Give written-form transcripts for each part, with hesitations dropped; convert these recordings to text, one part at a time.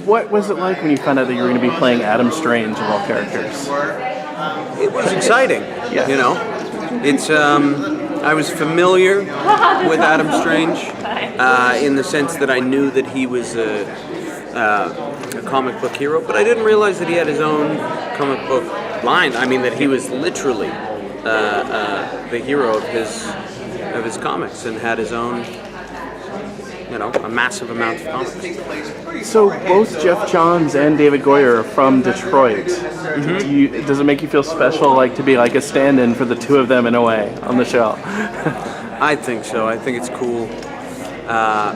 What was it like when you found out that you were going to be playing Adam Strange of all characters? It was exciting. Yeah. You know, it's I was familiar with Adam Strange in the sense that I knew that he was a comic book hero, but I didn't realize that he had his own comic book line. I mean, that he was literally the hero of his comics and had his own, a massive amount of comics. So both Jeff Johns and David Goyer are from Detroit. Mm-hmm. Does it make you feel special, like to be like a stand-in for the two of them in a way on the show? I think so. I think it's cool. I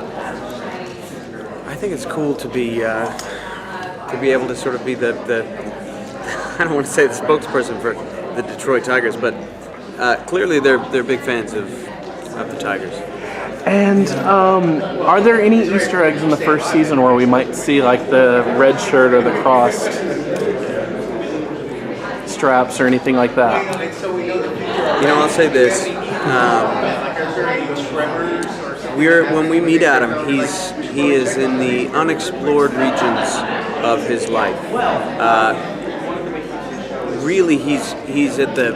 think it's cool to be able to sort of be the I don't want to say the spokesperson for the Detroit Tigers, but clearly they're big fans of the Tigers. And are there any Easter eggs in the first season where we might see like the red shirt or the crossed straps or anything like that? I'll say this. When we meet Adam, he is in the unexplored regions of his life. Really, he's at the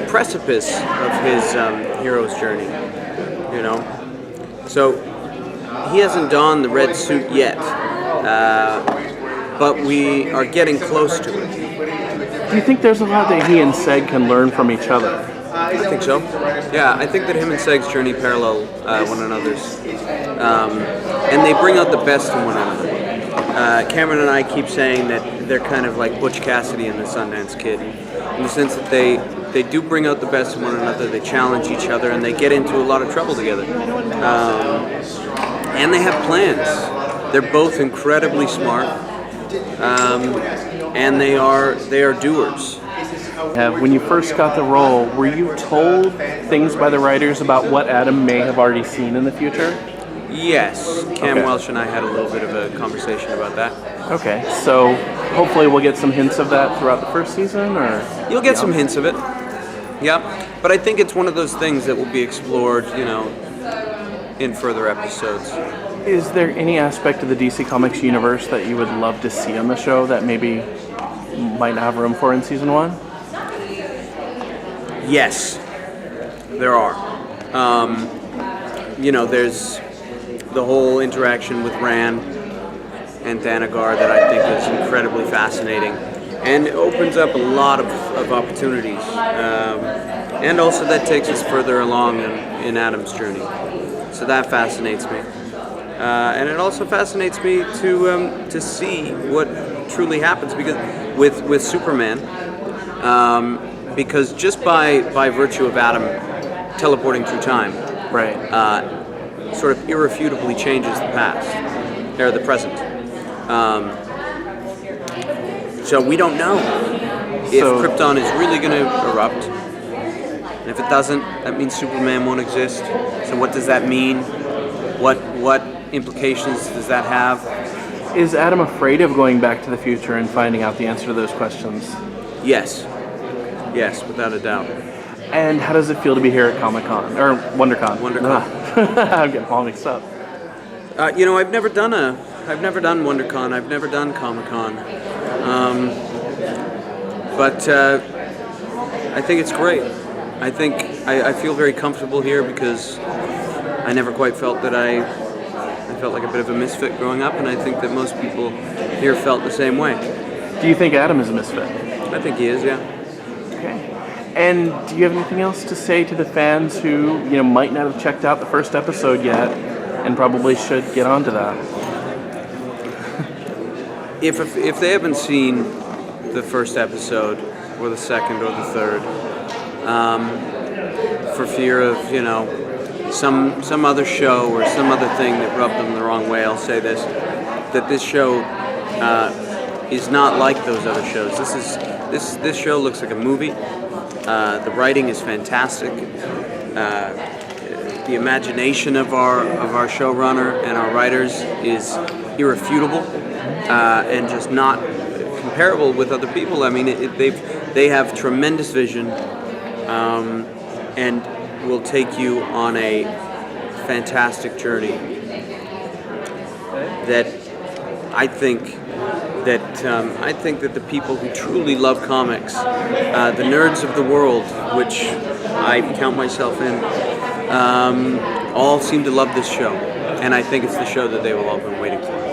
precipice of his hero's journey. So he hasn't donned the red suit yet, but we are getting close to it. Do you think there's a lot that he and Seg can learn from each other? I think so. Yeah, I think that him and Seg's journey parallel one another's, and they bring out the best in one another. Cameron and I keep saying that they're kind of like Butch Cassidy and the Sundance Kid, in the sense that they do bring out the best in one another, they challenge each other, and they get into a lot of trouble together. And they have plans. They're both incredibly smart, and they are doers. When you first got the role, were you told things by the writers about what Adam may have already seen in the future? Yes. Cam Welsh and I had a little bit of a conversation about that. Okay, so hopefully we'll get some hints of that throughout the first season, or? You'll get some hints of it. Yeah, but I think it's one of those things that will be explored, in further episodes. Is there any aspect of the DC Comics universe that you would love to see on the show that maybe might not have room for in season 1? Yes, there are. There's the whole interaction with Rand and Thanagar that I think is incredibly fascinating, and it opens up a lot of opportunities, and also that takes us further along in Adam's journey. So that fascinates me, and it also fascinates me to see what truly happens, because with Superman, because just by virtue of Adam teleporting through time, right, sort of irrefutably changes the past or the present. So we don't know if Krypton is really going to erupt. And if it doesn't, that means Superman won't exist. So what does that mean? What implications does that have? Is Adam afraid of going back to the future and finding out the answer to those questions? Yes. Yes, without a doubt. And how does it feel to be here at Comic-Con? Or WonderCon? WonderCon. I'm getting all mixed up. I've never done WonderCon. I've never done Comic-Con. But I think it's great. I feel very comfortable here because I never quite felt that I felt like a bit of a misfit growing up, and I think that most people here felt the same way. Do you think Adam is a misfit? I think he is, yeah. Okay. And do you have anything else to say to the fans who, might not have checked out the first episode yet and probably should get onto that? If they haven't seen the first episode or the second or the third, for fear of, some other show or some other thing that rubbed them the wrong way, I'll say this, that this show is not like those other shows. This show looks like a movie. The writing is fantastic. The imagination of our showrunner and our writers is irrefutable, and just not comparable with other people. I mean, they have tremendous vision, and will take you on a fantastic journey that I think that the people who truly love comics, the nerds of the world, which I count myself in, all seem to love this show, and I think it's the show that they will all been waiting for.